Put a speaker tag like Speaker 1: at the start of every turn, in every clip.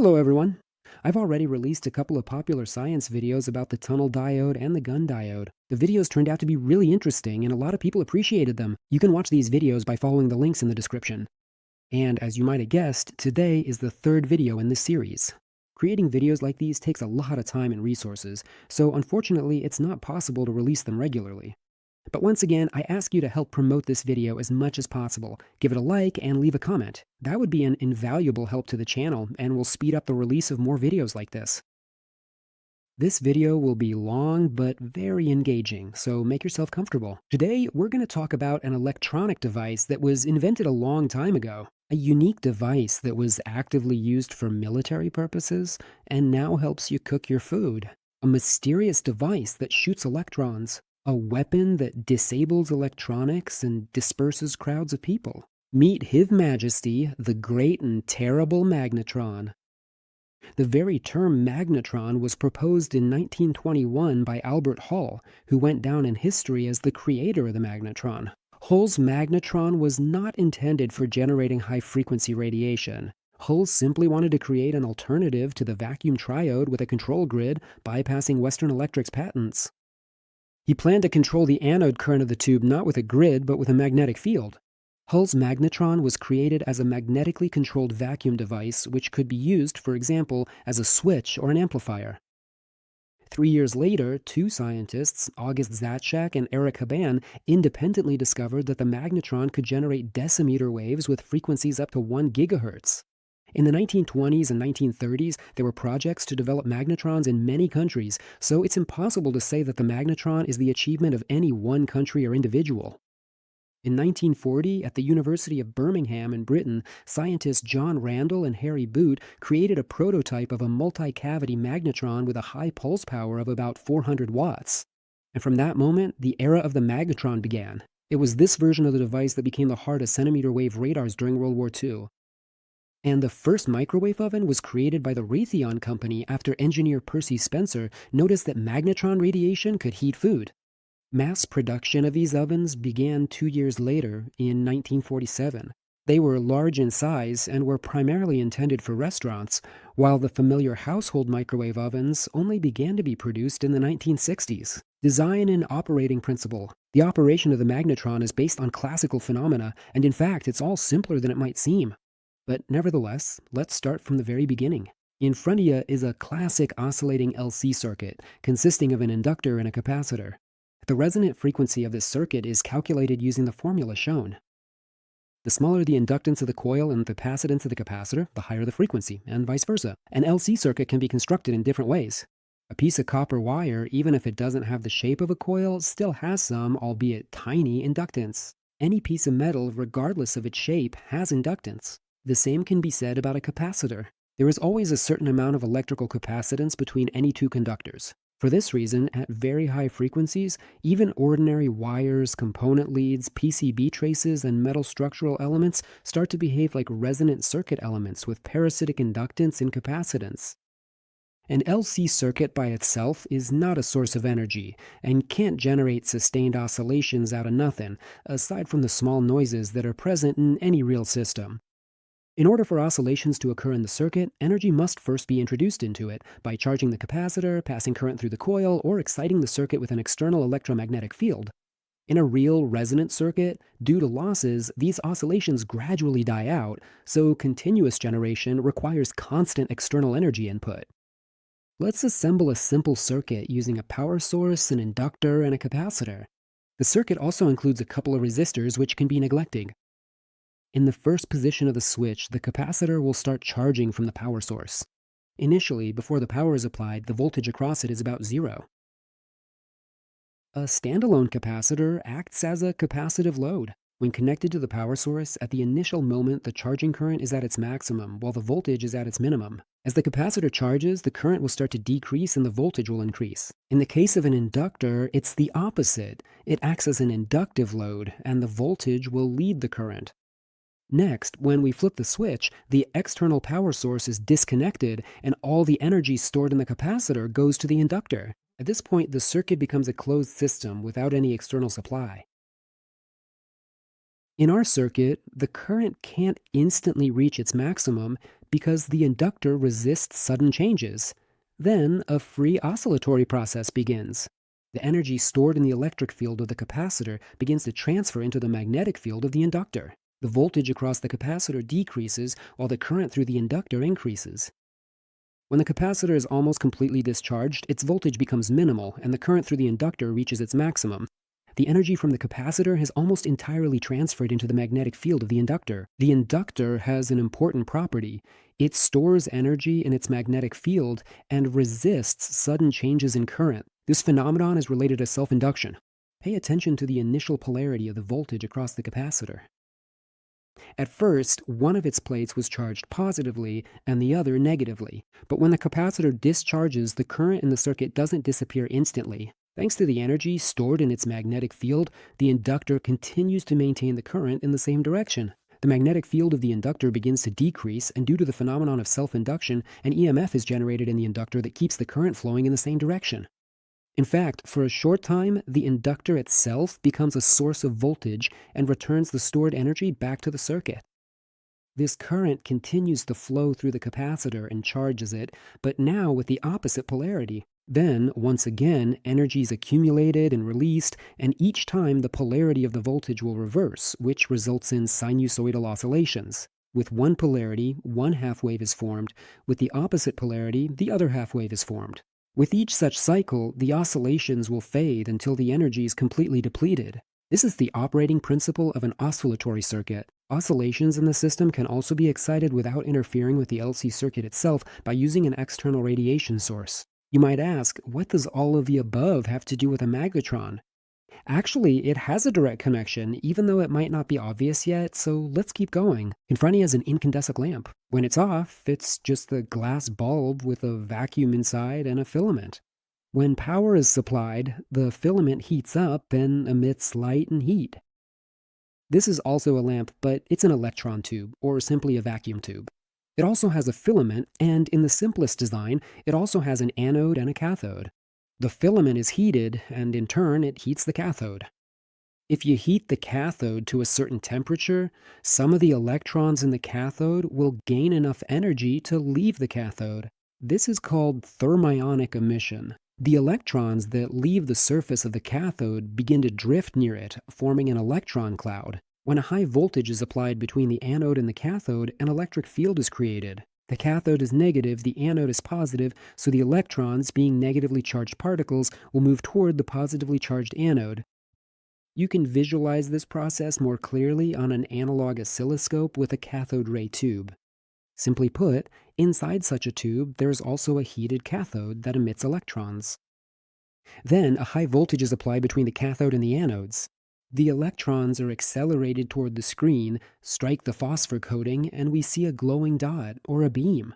Speaker 1: Hello everyone. I've already released a couple of popular science videos about the tunnel diode and the gun diode. The videos turned out to be really interesting and a lot of people appreciated them. You can watch these videos by following the links in the description. And as you might have guessed, today is the third video in this series. Creating videos like these takes a lot of time and resources, so unfortunately it's not possible to release them regularly. But once again, I ask you to help promote this video as much as possible. Give it a like and leave a comment. That would be an invaluable help to the channel and will speed up the release of more videos like this. This video will be long but very engaging, so make yourself comfortable. Today, we're going to talk about an electronic device that was invented a long time ago. A unique device that was actively used for military purposes and now helps you cook your food. A mysterious device that shoots electrons. A weapon that disables electronics and disperses crowds of people. Meet His Majesty, the great and terrible Magnetron. The very term magnetron was proposed in 1921 by Albert Hull, who went down in history as the creator of the magnetron. Hull's magnetron was not intended for generating high-frequency radiation. Hull simply wanted to create an alternative to the vacuum triode with a control grid, bypassing Western Electric's patents. He planned to control the anode current of the tube not with a grid, but with a magnetic field. Hull's magnetron was created as a magnetically controlled vacuum device which could be used, for example, as a switch or an amplifier. 3 years later, two scientists, August Zatschack and Eric Haban, independently discovered that the magnetron could generate decimeter waves with frequencies up to 1 gigahertz. In the 1920s and 1930s, there were projects to develop magnetrons in many countries, so it's impossible to say that the magnetron is the achievement of any one country or individual. In 1940, at the University of Birmingham in Britain, scientists John Randall and Harry Boot created a prototype of a multi-cavity magnetron with a high pulse power of about 400 watts. And from that moment, the era of the magnetron began. It was this version of the device that became the heart of centimeter wave radars during World War II. And the first microwave oven was created by the Raytheon Company after engineer Percy Spencer noticed that magnetron radiation could heat food. Mass production of these ovens began 2 years later, in 1947. They were large in size and were primarily intended for restaurants, while the familiar household microwave ovens only began to be produced in the 1960s. Design and operating principle. The operation of the magnetron is based on classical phenomena, and in fact, it's all simpler than it might seem. But nevertheless, let's start from the very beginning. In front of you is a classic oscillating LC circuit, consisting of an inductor and a capacitor. The resonant frequency of this circuit is calculated using the formula shown. The smaller the inductance of the coil and the capacitance of the capacitor, the higher the frequency, and vice versa. An LC circuit can be constructed in different ways. A piece of copper wire, even if it doesn't have the shape of a coil, still has some, albeit tiny, inductance. Any piece of metal, regardless of its shape, has inductance. The same can be said about a capacitor. There is always a certain amount of electrical capacitance between any two conductors. For this reason, at very high frequencies, even ordinary wires, component leads, PCB traces, and metal structural elements start to behave like resonant circuit elements with parasitic inductance and capacitance. An LC circuit by itself is not a source of energy and can't generate sustained oscillations out of nothing, aside from the small noises that are present in any real system. In order for oscillations to occur in the circuit, energy must first be introduced into it by charging the capacitor, passing current through the coil, or exciting the circuit with an external electromagnetic field. In a real resonant circuit, due to losses, these oscillations gradually die out, so continuous generation requires constant external energy input. Let's assemble a simple circuit using a power source, an inductor, and a capacitor. The circuit also includes a couple of resistors which can be neglected. In the first position of the switch, the capacitor will start charging from the power source. Initially, before the power is applied, the voltage across it is about 0. A standalone capacitor acts as a capacitive load. When connected to the power source, at the initial moment, the charging current is at its maximum, while the voltage is at its minimum. As the capacitor charges, the current will start to decrease and the voltage will increase. In the case of an inductor, it's the opposite. It acts as an inductive load, and the voltage will lead the current. Next, when we flip the switch, the external power source is disconnected and all the energy stored in the capacitor goes to the inductor. At this point, the circuit becomes a closed system without any external supply. In our circuit, the current can't instantly reach its maximum because the inductor resists sudden changes. Then a free oscillatory process begins. The energy stored in the electric field of the capacitor begins to transfer into the magnetic field of the inductor. The voltage across the capacitor decreases while the current through the inductor increases. When the capacitor is almost completely discharged, its voltage becomes minimal and the current through the inductor reaches its maximum. The energy from the capacitor has almost entirely transferred into the magnetic field of the inductor. The inductor has an important property. It stores energy in its magnetic field and resists sudden changes in current. This phenomenon is related to self-induction. Pay attention to the initial polarity of the voltage across the capacitor. At first, one of its plates was charged positively and the other negatively. But when the capacitor discharges, the current in the circuit doesn't disappear instantly. Thanks to the energy stored in its magnetic field, the inductor continues to maintain the current in the same direction. The magnetic field of the inductor begins to decrease, and due to the phenomenon of self-induction, an EMF is generated in the inductor that keeps the current flowing in the same direction. In fact, for a short time, the inductor itself becomes a source of voltage and returns the stored energy back to the circuit. This current continues to flow through the capacitor and charges it, but now with the opposite polarity. Then, once again, energy is accumulated and released, and each time the polarity of the voltage will reverse, which results in sinusoidal oscillations. With one polarity, one half wave is formed. With the opposite polarity, the other half wave is formed. With each such cycle, the oscillations will fade until the energy is completely depleted. This is the operating principle of an oscillatory circuit. Oscillations in the system can also be excited without interfering with the LC circuit itself by using an external radiation source. You might ask, what does all of the above have to do with a magnetron? Actually, it has a direct connection, even though it might not be obvious yet, so let's keep going. In front of you is an incandescent lamp. When it's off, it's just a glass bulb with a vacuum inside and a filament. When power is supplied, the filament heats up and emits light and heat. This is also a lamp, but it's an electron tube, or simply a vacuum tube. It also has a filament, and in the simplest design, it also has an anode and a cathode. The filament is heated, and in turn, it heats the cathode. If you heat the cathode to a certain temperature, some of the electrons in the cathode will gain enough energy to leave the cathode. This is called thermionic emission. The electrons that leave the surface of the cathode begin to drift near it, forming an electron cloud. When a high voltage is applied between the anode and the cathode, an electric field is created. The cathode is negative, the anode is positive, so the electrons, being negatively charged particles, will move toward the positively charged anode. You can visualize this process more clearly on an analog oscilloscope with a cathode ray tube. Simply put, inside such a tube, there is also a heated cathode that emits electrons. Then, a high voltage is applied between the cathode and the anodes. The electrons are accelerated toward the screen, strike the phosphor coating, and we see a glowing dot, or a beam.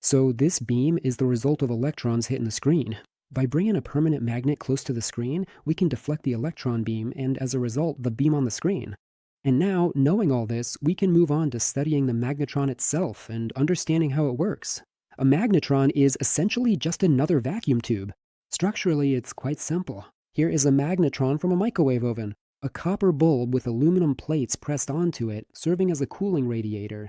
Speaker 1: So this beam is the result of electrons hitting the screen. By bringing a permanent magnet close to the screen, we can deflect the electron beam and, as a result, the beam on the screen. And now, knowing all this, we can move on to studying the magnetron itself and understanding how it works. A magnetron is essentially just another vacuum tube. Structurally, it's quite simple. Here is a magnetron from a microwave oven. A copper bulb with aluminum plates pressed onto it, serving as a cooling radiator.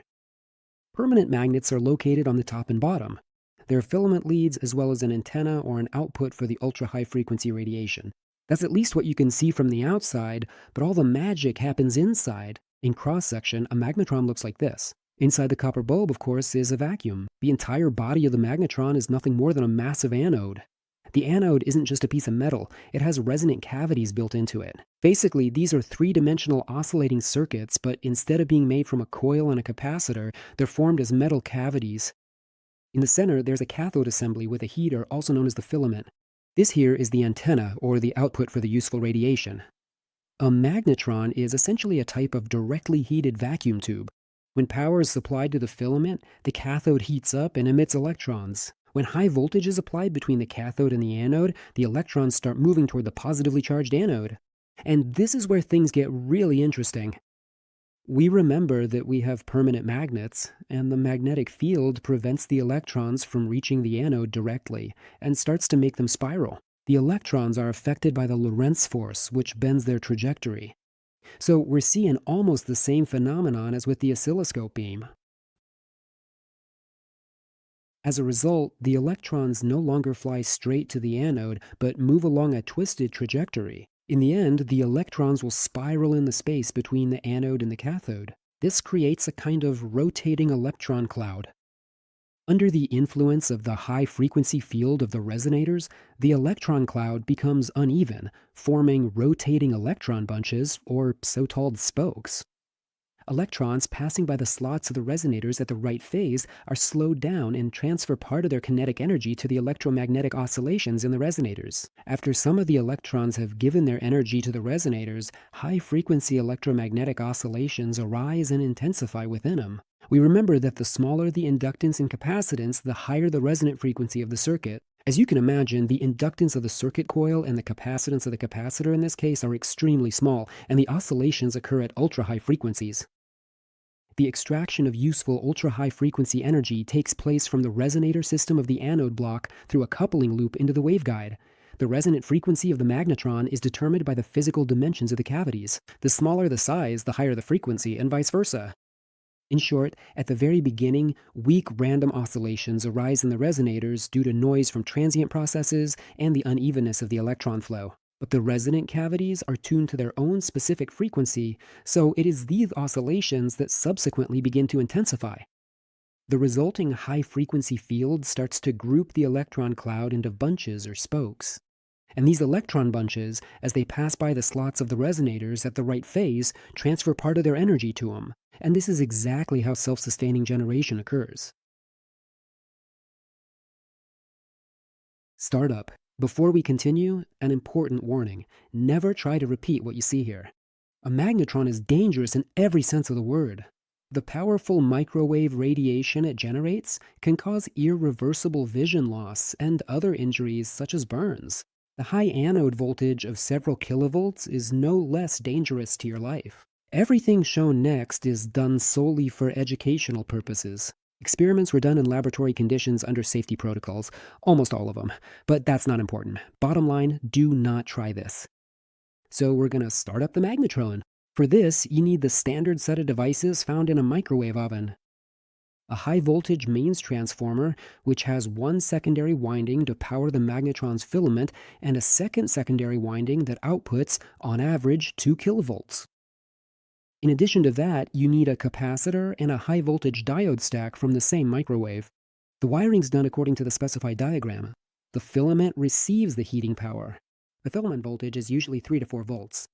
Speaker 1: Permanent magnets are located on the top and bottom. There are filament leads as well as an antenna or an output for the ultra-high frequency radiation. That's at least what you can see from the outside, but all the magic happens inside. In cross-section, a magnetron looks like this. Inside the copper bulb, of course, is a vacuum. The entire body of the magnetron is nothing more than a massive anode. The anode isn't just a piece of metal, it has resonant cavities built into it. Basically, these are three-dimensional oscillating circuits, but instead of being made from a coil and a capacitor, they're formed as metal cavities. In the center, there's a cathode assembly with a heater, also known as the filament. This here is the antenna, or the output for the useful radiation. A magnetron is essentially a type of directly heated vacuum tube. When power is supplied to the filament, the cathode heats up and emits electrons. When high voltage is applied between the cathode and the anode, the electrons start moving toward the positively charged anode. And this is where things get really interesting. We remember that we have permanent magnets, and the magnetic field prevents the electrons from reaching the anode directly and starts to make them spiral. The electrons are affected by the Lorentz force, which bends their trajectory. So we're seeing almost the same phenomenon as with the oscilloscope beam. As a result, the electrons no longer fly straight to the anode, but move along a twisted trajectory. In the end, the electrons will spiral in the space between the anode and the cathode. This creates a kind of rotating electron cloud. Under the influence of the high-frequency field of the resonators, the electron cloud becomes uneven, forming rotating electron bunches, or so-called spokes. Electrons passing by the slots of the resonators at the right phase are slowed down and transfer part of their kinetic energy to the electromagnetic oscillations in the resonators. After some of the electrons have given their energy to the resonators, high-frequency electromagnetic oscillations arise and intensify within them. We remember that the smaller the inductance and capacitance, the higher the resonant frequency of the circuit. As you can imagine, the inductance of the circuit coil and the capacitance of the capacitor in this case are extremely small, and the oscillations occur at ultra-high frequencies. The extraction of useful ultra-high frequency energy takes place from the resonator system of the anode block through a coupling loop into the waveguide. The resonant frequency of the magnetron is determined by the physical dimensions of the cavities. The smaller the size, the higher the frequency, and vice versa. In short, at the very beginning, weak random oscillations arise in the resonators due to noise from transient processes and the unevenness of the electron flow. But the resonant cavities are tuned to their own specific frequency, so it is these oscillations that subsequently begin to intensify. The resulting high-frequency field starts to group the electron cloud into bunches or spokes. And these electron bunches, as they pass by the slots of the resonators at the right phase, transfer part of their energy to them. And this is exactly how self-sustaining generation occurs. Startup. Before we continue, an important warning. Never try to repeat what you see here. A magnetron is dangerous in every sense of the word. The powerful microwave radiation it generates can cause irreversible vision loss and other injuries such as burns. The high anode voltage of several kilovolts is no less dangerous to your life. Everything shown next is done solely for educational purposes. Experiments were done in laboratory conditions under safety protocols, almost all of them, but that's not important. Bottom line, do not try this. So we're going to start up the magnetron. For this, you need the standard set of devices found in a microwave oven. A high-voltage mains transformer, which has one secondary winding to power the magnetron's filament and a second secondary winding that outputs, on average, 2 kilovolts. In addition to that, you need a capacitor and a high-voltage diode stack from the same microwave. The wiring's done according to the specified diagram. The filament receives the heating power. The filament voltage is usually 3 to 4 volts.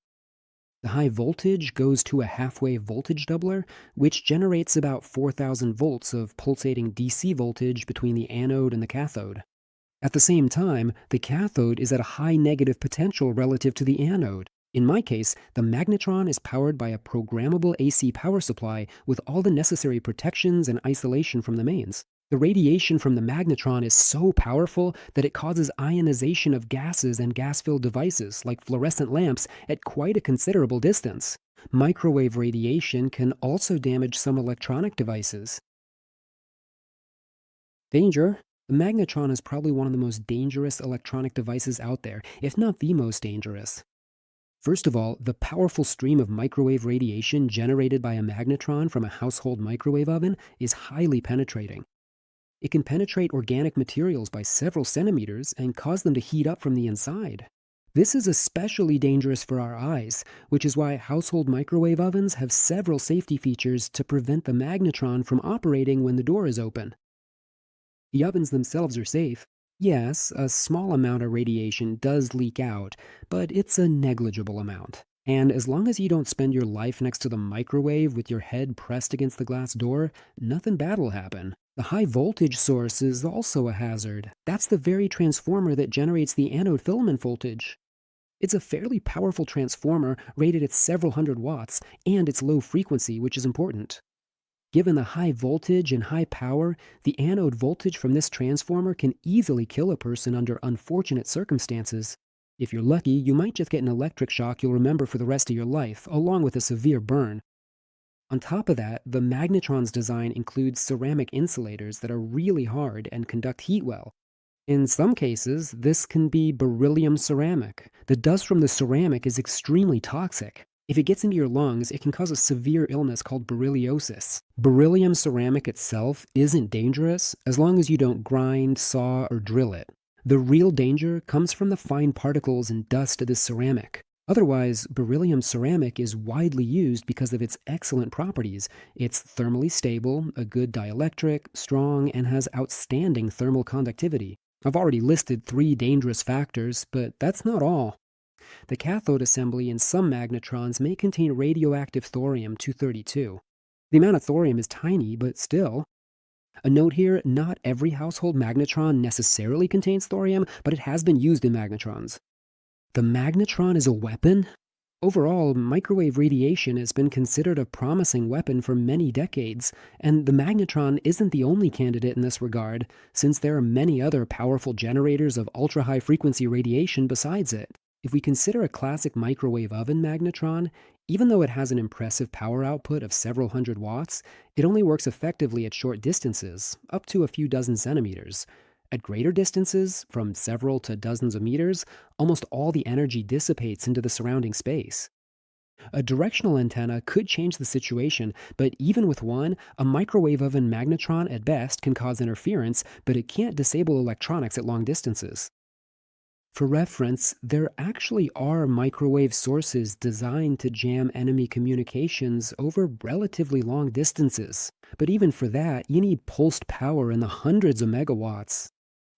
Speaker 1: The high voltage goes to a half-wave voltage doubler, which generates about 4,000 volts of pulsating DC voltage between the anode and the cathode. At the same time, the cathode is at a high negative potential relative to the anode. In my case, the magnetron is powered by a programmable AC power supply with all the necessary protections and isolation from the mains. The radiation from the magnetron is so powerful that it causes ionization of gases and gas-filled devices, like fluorescent lamps, at quite a considerable distance. Microwave radiation can also damage some electronic devices. Danger. The magnetron is probably one of the most dangerous electronic devices out there, if not the most dangerous. First of all, the powerful stream of microwave radiation generated by a magnetron from a household microwave oven is highly penetrating. It can penetrate organic materials by several centimeters and cause them to heat up from the inside. This is especially dangerous for our eyes, which is why household microwave ovens have several safety features to prevent the magnetron from operating when the door is open. The ovens themselves are safe. Yes, a small amount of radiation does leak out, but it's a negligible amount. And as long as you don't spend your life next to the microwave with your head pressed against the glass door, nothing bad will happen. The high voltage source is also a hazard. That's the very transformer that generates the anode filament voltage. It's a fairly powerful transformer rated at several hundred watts, and it's low frequency, which is important. Given the high voltage and high power, the anode voltage from this transformer can easily kill a person under unfortunate circumstances. If you're lucky, you might just get an electric shock you'll remember for the rest of your life, along with a severe burn. On top of that, the magnetron's design includes ceramic insulators that are really hard and conduct heat well. In some cases, this can be beryllium ceramic. The dust from the ceramic is extremely toxic. If it gets into your lungs, it can cause a severe illness called berylliosis. Beryllium ceramic itself isn't dangerous as long as you don't grind, saw, or drill it. The real danger comes from the fine particles and dust of this ceramic. Otherwise, beryllium ceramic is widely used because of its excellent properties. It's thermally stable, a good dielectric, strong, and has outstanding thermal conductivity. I've already listed 3 dangerous factors, but that's not all. The cathode assembly in some magnetrons may contain radioactive thorium-232. The amount of thorium is tiny, but still. A note here, not every household magnetron necessarily contains thorium, but it has been used in magnetrons. The magnetron is a weapon? Overall, microwave radiation has been considered a promising weapon for many decades, and the magnetron isn't the only candidate in this regard, since there are many other powerful generators of ultra-high frequency radiation besides it. If we consider a classic microwave oven magnetron, even though it has an impressive power output of several hundred watts, it only works effectively at short distances, up to a few dozen centimeters. At greater distances, from several to dozens of meters, almost all the energy dissipates into the surrounding space. A directional antenna could change the situation, but even with one, a microwave oven magnetron at best can cause interference, but it can't disable electronics at long distances. For reference, there actually are microwave sources designed to jam enemy communications over relatively long distances. But even for that, you need pulsed power in the hundreds of megawatts.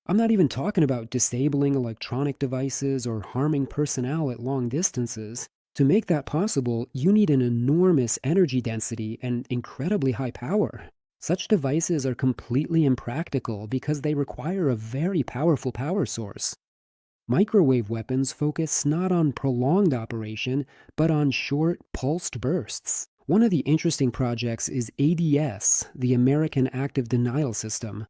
Speaker 1: I'm not even talking about disabling electronic devices or harming personnel at long distances. To make that possible, you need an enormous energy density and incredibly high power. Such devices are completely impractical because they require a very powerful power source. Microwave weapons focus not on prolonged operation, but on short, pulsed bursts. One of the interesting projects is ADS, the American Active Denial System.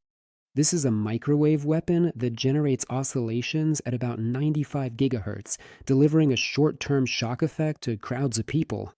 Speaker 1: This is a microwave weapon that generates oscillations at about 95 gigahertz, delivering a short-term shock effect to crowds of people.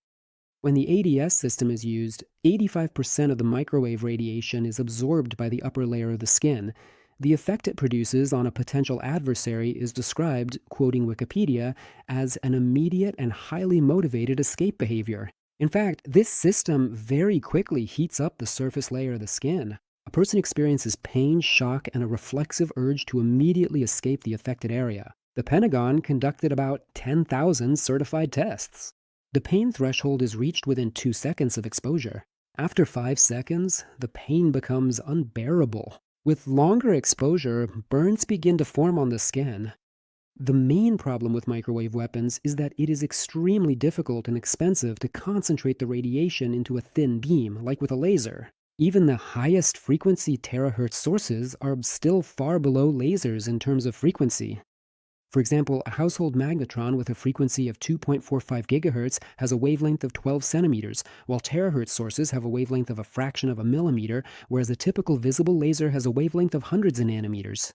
Speaker 1: When the ADS system is used, 85% of the microwave radiation is absorbed by the upper layer of the skin. The effect it produces on a potential adversary is described, quoting Wikipedia, as an immediate and highly motivated escape behavior. In fact, this system very quickly heats up the surface layer of the skin. A person experiences pain, shock, and a reflexive urge to immediately escape the affected area. The Pentagon conducted about 10,000 certified tests. The pain threshold is reached within 2 seconds of exposure. After 5 seconds, the pain becomes unbearable. With longer exposure, burns begin to form on the skin. The main problem with microwave weapons is that it is extremely difficult and expensive to concentrate the radiation into a thin beam, like with a laser. Even the highest frequency terahertz sources are still far below lasers in terms of frequency. For example, a household magnetron with a frequency of 2.45 gigahertz has a wavelength of 12 centimeters, while terahertz sources have a wavelength of a fraction of a millimeter, whereas a typical visible laser has a wavelength of hundreds of nanometers.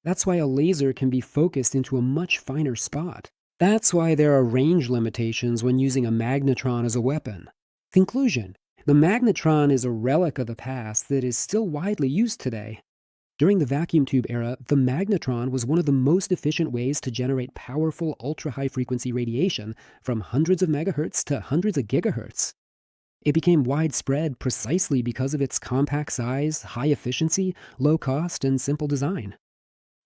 Speaker 1: That's why a laser can be focused into a much finer spot. That's why there are range limitations when using a magnetron as a weapon. Conclusion: the magnetron is a relic of the past that is still widely used today. During the vacuum tube era, the magnetron was one of the most efficient ways to generate powerful ultra-high frequency radiation from hundreds of megahertz to hundreds of gigahertz. It became widespread precisely because of its compact size, high efficiency, low cost, and simple design.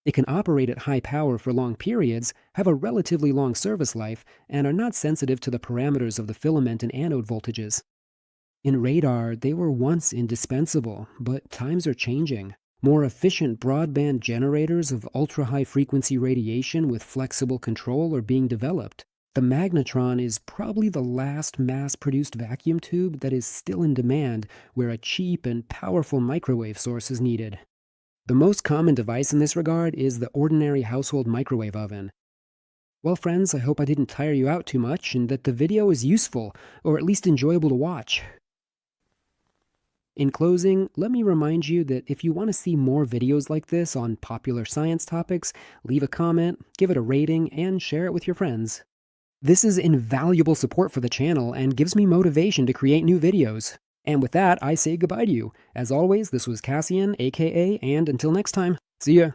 Speaker 1: It can operate at high power for long periods, have a relatively long service life, and are not sensitive to the parameters of the filament and anode voltages. In radar, they were once indispensable, but times are changing. More efficient broadband generators of ultra-high frequency radiation with flexible control are being developed. The magnetron is probably the last mass-produced vacuum tube that is still in demand, where a cheap and powerful microwave source is needed. The most common device in this regard is the ordinary household microwave oven. Well, friends, I hope I didn't tire you out too much and that the video is useful, or at least enjoyable to watch. In closing, let me remind you that if you want to see more videos like this on popular science topics, leave a comment, give it a rating, and share it with your friends. This is invaluable support for the channel and gives me motivation to create new videos. And with that, I say goodbye to you. As always, this was Cassian, aka, and until next time, see ya.